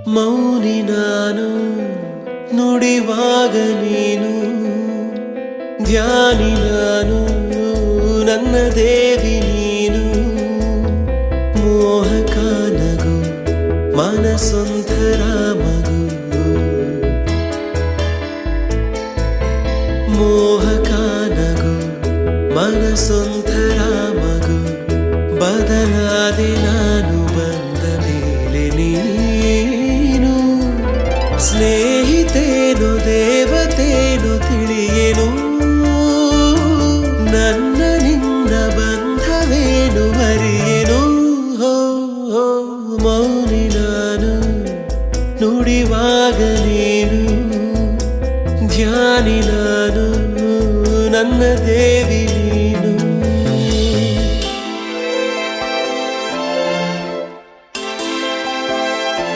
ಮೌನಿ ನಾನು ನುಡಿವಾಗ ನೀನು ಧ್ಯಾನಿ ನಾನು ನನ್ನ ದೇವಿ ನೀನು ಮೋಹಕ ನಗು ಮನಸೊಂಥರ ಮಗು ಮೋಹಕ ನಗು ಮನಸೊಂಥರ ಮಗು ಬದಲಾದೆ ನಾನು ಬಂದ ಮೇಲೆ ನೀನು ಸ್ನೇಹಿತೇನು ದೇವತೇನು ತಿಳಿಯೇನು ನನ್ನ ನಿನ್ನ ಬಂಧವೇನು ಅರಿಯೇನು ಹೋ ಹೋ ಮೌನಿ ನಾನು ನುಡಿವಾಗ ನೀನು ಧ್ಯಾನಿ ನಾನು ನನ್ನ ದೇವಿ